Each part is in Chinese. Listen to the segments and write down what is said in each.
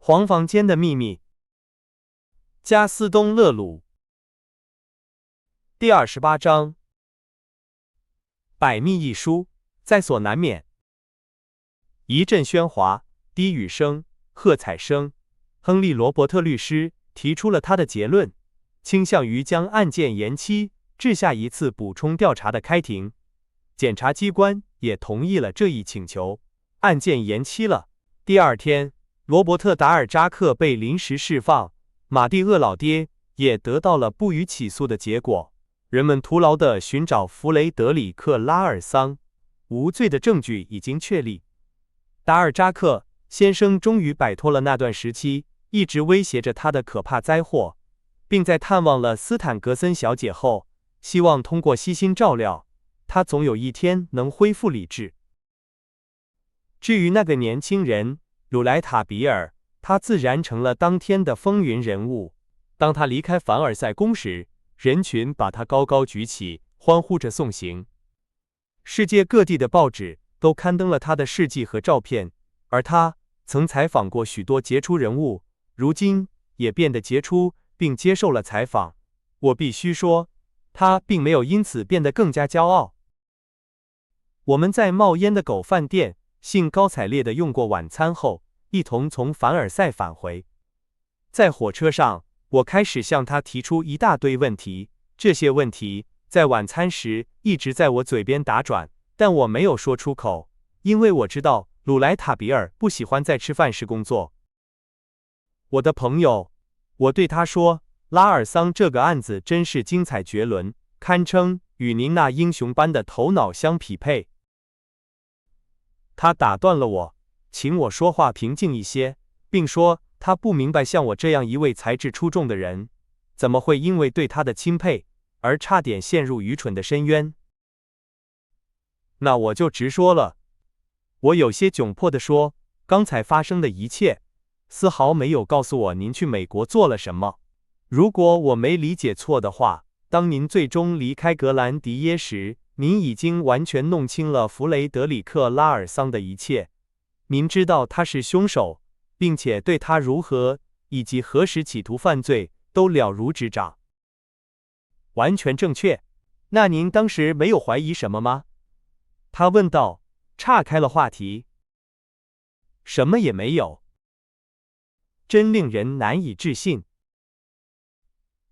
黄房间的秘密。加斯东·勒鲁。第28章。百密一疏，在所难免。一阵喧哗，低语声，喝彩声。亨利·罗伯特律师提出了他的结论，倾向于将案件延期，至下一次补充调查的开庭。检察机关也同意了这一请求，案件延期了。第二天，罗伯特·达尔扎克被临时释放，马蒂厄老爹也得到了不予起诉的结果。人们徒劳地寻找弗雷德里克·拉尔桑，无罪的证据已经确立。达尔扎克先生终于摆脱了那段时期一直威胁着他的可怕灾祸，并在探望了斯坦格森小姐后，希望通过悉心照料，他总有一天能恢复理智。至于那个年轻人鲁莱塔比尔，他自然成了当天的风云人物。当他离开凡尔赛宫时，人群把他高高举起，欢呼着送行。世界各地的报纸都刊登了他的事迹和照片，而他曾采访过许多杰出人物，如今也变得杰出，并接受了采访。我必须说，他并没有因此变得更加骄傲。我们在冒烟的狗饭店兴高采烈地用过晚餐后，一同从凡尔赛返回。在火车上，我开始向他提出一大堆问题，这些问题在晚餐时一直在我嘴边打转，但我没有说出口，因为我知道鲁莱塔比尔不喜欢在吃饭时工作。我的朋友，我对他说，拉尔桑这个案子真是精彩绝伦，堪称与您那英雄般的头脑相匹配。他打断了我，请我说话平静一些，并说他不明白像我这样一位才智出众的人，怎么会因为对他的钦佩而差点陷入愚蠢的深渊。那我就直说了，我有些窘迫地说，刚才发生的一切丝毫没有告诉我您去美国做了什么。如果我没理解错的话，当您最终离开格兰迪耶时，您已经完全弄清了弗雷德里克·拉尔桑的一切。您知道他是凶手，并且对他如何以及何时企图犯罪都了如指掌。完全正确。那您当时没有怀疑什么吗？他问道，岔开了话题。什么也没有。真令人难以置信。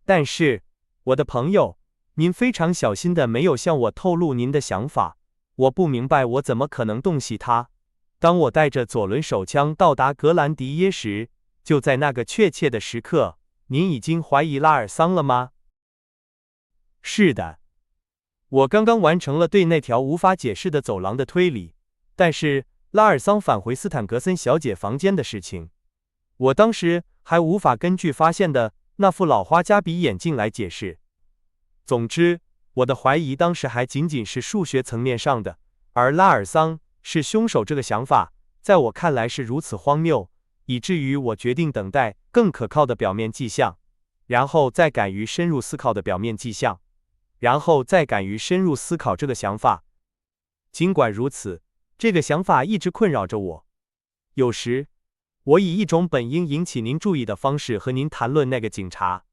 但是，我的朋友，您非常小心的没有向我透露您的想法，我不明白我怎么可能洞悉他。当我带着左轮手枪到达格兰迪耶时，就在那个确切的时刻，您已经怀疑拉尔桑了吗？是的。我刚刚完成了对那条无法解释的走廊的推理，但是拉尔桑返回斯坦格森小姐房间的事情，我当时还无法根据发现的那副老花加比眼镜来解释。总之，我的怀疑当时还仅仅是数学层面上的，而拉尔桑是凶手这个想法，在我看来是如此荒谬，以至于我决定等待更可靠的表面迹象，然后再敢于深入思考的表面迹象，然后再敢于深入思考这个想法。尽管如此，这个想法一直困扰着我。有时，我以一种本应引起您注意的方式和您谈论那个警察。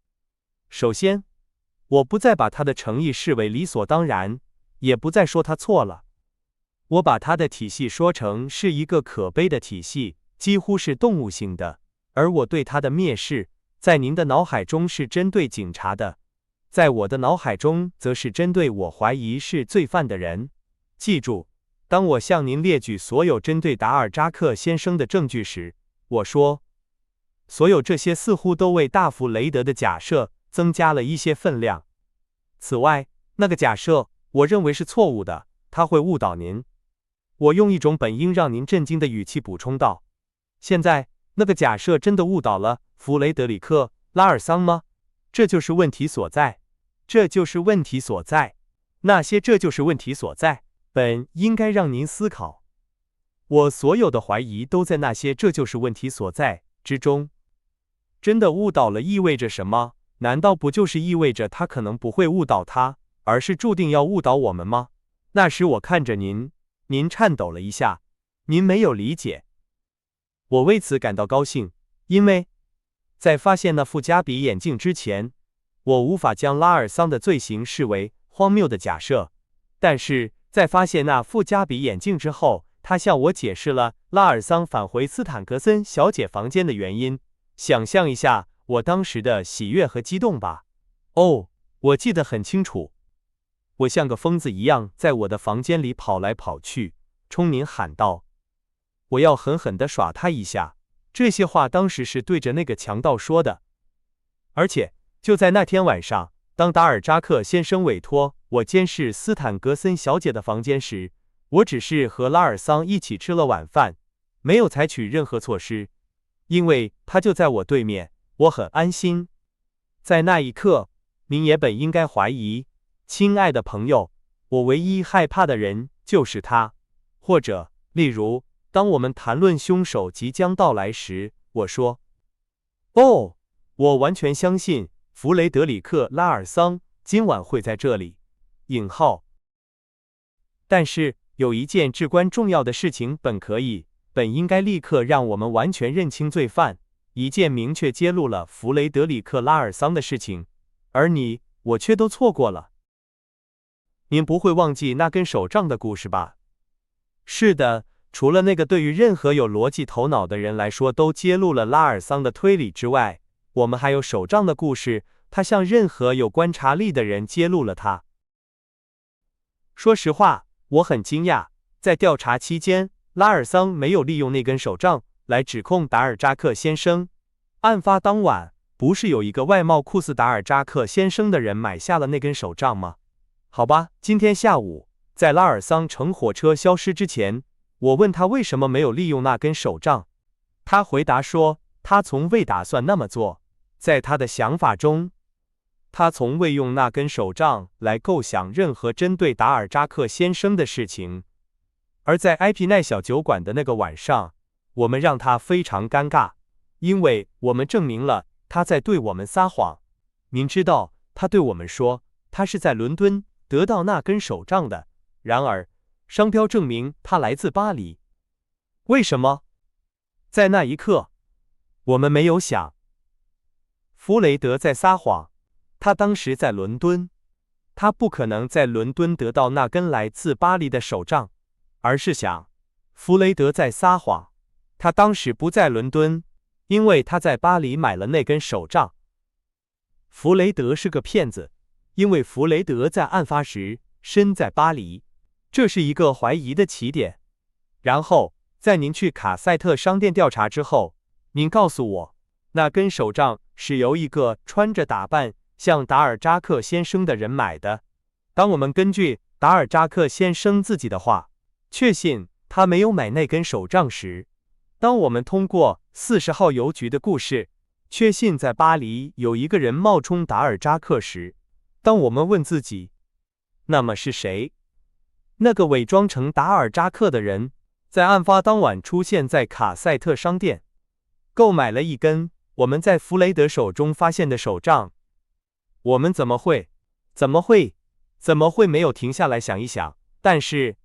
首先，我不再把他的诚意视为理所当然，也不再说他错了。我把他的体系说成是一个可悲的体系，几乎是动物性的，而我对他的蔑视，在您的脑海中是针对警察的，在我的脑海中则是针对我怀疑是罪犯的人。记住，当我向您列举所有针对达尔扎克先生的证据时，我说，所有这些似乎都为大弗雷德的假设增加了一些分量。此外，那个假设，我认为是错误的，它会误导您。我用一种本应让您震惊的语气补充道，现在，那个假设真的误导了弗雷德里克·拉尔桑吗？这就是问题所在。这就是问题所在。那些这就是问题所在，本应该让您思考。我所有的怀疑都在那些这就是问题所在之中。真的误导了意味着什么？难道不就是意味着他可能不会误导他，而是注定要误导我们吗？那时我看着您，您颤抖了一下，您没有理解。我为此感到高兴，因为在发现那副加比眼镜之前，我无法将拉尔桑的罪行视为荒谬的假设，但是在发现那副加比眼镜之后，他向我解释了拉尔桑返回斯坦格森小姐房间的原因。想象一下我当时的喜悦和激动吧。哦，我记得很清楚，我像个疯子一样在我的房间里跑来跑去，冲您喊道：“我要狠狠地耍他一下。”这些话当时是对着那个强盗说的。而且就在那天晚上，当达尔扎克先生委托我监视斯坦格森小姐的房间时，我只是和拉尔桑一起吃了晚饭，没有采取任何措施，因为他就在我对面，我很安心。在那一刻，您也本应该怀疑，亲爱的朋友，我唯一害怕的人就是他。或者，例如，当我们谈论凶手即将到来时，我说：“哦，我完全相信弗雷德里克·拉尔桑今晚会在这里。”但是有一件至关重要的事情本应该立刻让我们完全认清罪犯，一件明确揭露了弗雷德里克·拉尔桑的事情，而我却都错过了。您不会忘记那根手杖的故事吧？是的，除了那个对于任何有逻辑头脑的人来说都揭露了拉尔桑的推理之外，我们还有手杖的故事，他向任何有观察力的人揭露了他。说实话，我很惊讶，在调查期间，拉尔桑没有利用那根手杖来指控达尔扎克先生。案发当晚，不是有一个外貌酷似达尔扎克先生的人买下了那根手杖吗？好吧，今天下午，在拉尔桑乘火车消失之前，我问他为什么没有利用那根手杖。他回答说，他从未打算那么做。在他的想法中，他从未用那根手杖来构想任何针对达尔扎克先生的事情。而在埃皮奈小酒馆的那个晚上，我们让他非常尴尬，因为我们证明了他在对我们撒谎。您知道，他对我们说，他是在伦敦得到那根手杖的，然而商标证明他来自巴黎。为什么？在那一刻，我们没有想，弗雷德在撒谎，他当时在伦敦，他不可能在伦敦得到那根来自巴黎的手杖，而是想，弗雷德在撒谎，他当时不在伦敦，因为他在巴黎买了那根手杖。弗雷德是个骗子，因为弗雷德在案发时身在巴黎，这是一个怀疑的起点。然后，在您去卡塞特商店调查之后，您告诉我，那根手杖是由一个穿着打扮像达尔扎克先生的人买的。当我们根据达尔扎克先生自己的话，确信他没有买那根手杖时，当我们通过40号邮局的故事，确信在巴黎有一个人冒充达尔扎克时，当我们问自己，那么是谁？那个伪装成达尔扎克的人，在案发当晚出现在卡塞特商店，购买了一根我们在弗雷德手中发现的手杖。我们怎么会没有停下来想一想？但是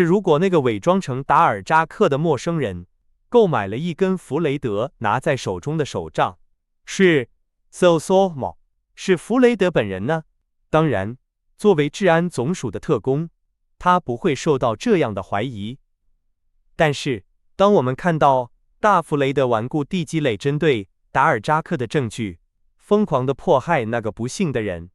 如果那个伪装成达尔扎克的陌生人购买了一根弗雷德拿在手中的手杖，是弗雷德本人呢？当然，作为治安总署的特工，他不会受到这样的怀疑。但是，当我们看到大弗雷德顽固地积累针对达尔扎克的证据，疯狂地迫害那个不幸的人，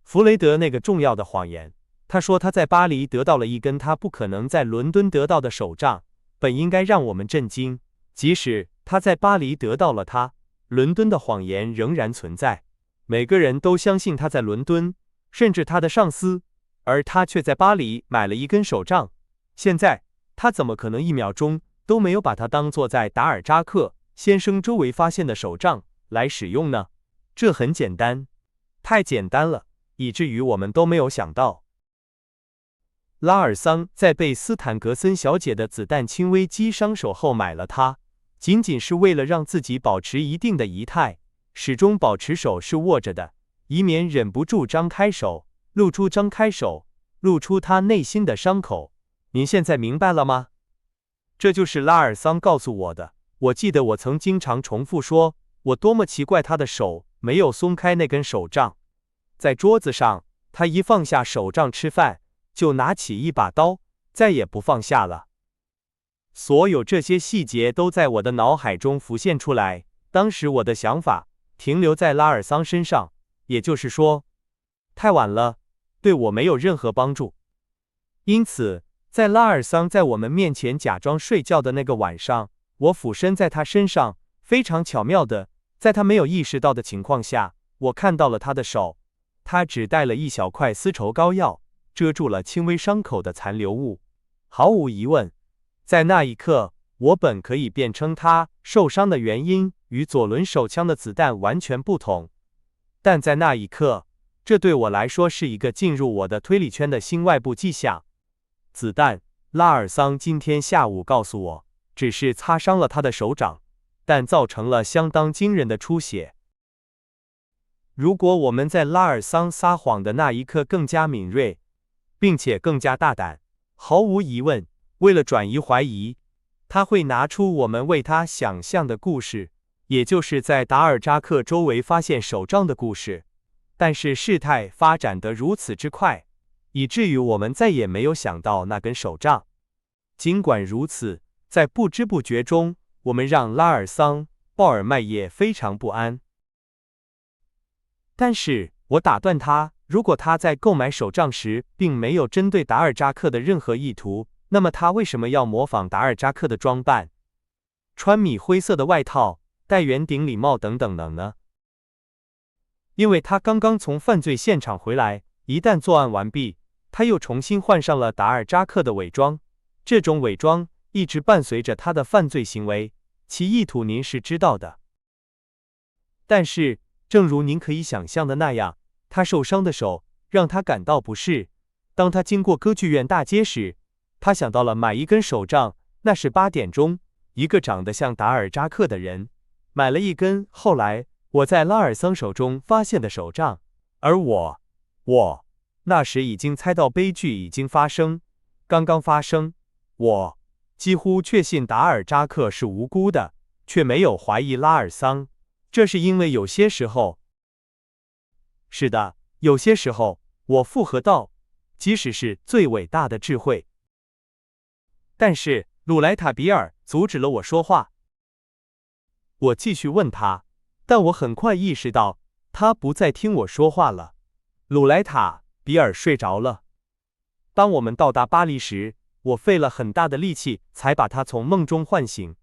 弗雷德那个重要的谎言，他说他在巴黎得到了一根他不可能在伦敦得到的手杖，本应该让我们震惊。即使他在巴黎得到了它，伦敦的谎言仍然存在。每个人都相信他在伦敦，甚至他的上司，而他却在巴黎买了一根手杖。现在，他怎么可能1秒钟都没有把它当作在达尔扎克先生周围发现的手杖来使用呢？这很简单，太简单了，以至于我们都没有想到。拉尔桑在被斯坦格森小姐的子弹轻微击伤手后买了它，仅仅是为了让自己保持一定的仪态，始终保持手是握着的，以免忍不住张开手，露出他内心的伤口。您现在明白了吗？这就是拉尔桑告诉我的。我记得我曾经常重复说，我多么奇怪他的手没有松开那根手杖。在桌子上，他一放下手杖吃饭，就拿起一把刀，再也不放下了。所有这些细节都在我的脑海中浮现出来，当时我的想法停留在拉尔桑身上，也就是说，太晚了，对我没有任何帮助。因此，在拉尔桑在我们面前假装睡觉的那个晚上，我俯身在他身上，非常巧妙的，在他没有意识到的情况下，我看到了他的手，他只带了一小块丝绸膏药，遮住了轻微伤口的残留物。毫无疑问，在那一刻，我本可以辩称他受伤的原因与左轮手枪的子弹完全不同，但在那一刻，这对我来说是一个进入我的推理圈的新外部迹象。子弹，拉尔桑今天下午告诉我，只是擦伤了他的手掌，但造成了相当惊人的出血。如果我们在拉尔桑撒谎的那一刻更加敏锐，并且更加大胆，毫无疑问，为了转移怀疑，他会拿出我们为他想象的故事，也就是在达尔扎克周围发现手杖的故事。但是事态发展得如此之快，以至于我们再也没有想到那根手杖。尽管如此，在不知不觉中，我们让拉尔桑·鲍尔麦耶非常不安。但是我打断他，如果他在购买手杖时并没有针对达尔扎克的任何意图，那么他为什么要模仿达尔扎克的装扮，穿米灰色的外套，戴圆顶礼帽等等呢？因为他刚刚从犯罪现场回来，一旦作案完毕，他又重新换上了达尔扎克的伪装，这种伪装一直伴随着他的犯罪行为，其意图您是知道的。但是，正如您可以想象的那样，他受伤的手让他感到不适。当他经过歌剧院大街时，他想到了买一根手杖，那是8点钟，一个长得像达尔扎克的人买了一根。后来，我在拉尔桑手中发现的手杖，而我那时已经猜到悲剧已经发生，刚刚发生。我几乎确信达尔扎克是无辜的，却没有怀疑拉尔桑。这是因为有些时候，是的，有些时候，我附和道，即使是最伟大的智慧。但是鲁莱塔比尔阻止了我说话。我继续问他，但我很快意识到他不再听我说话了。鲁莱塔比尔睡着了。当我们到达巴黎时，我费了很大的力气才把他从梦中唤醒。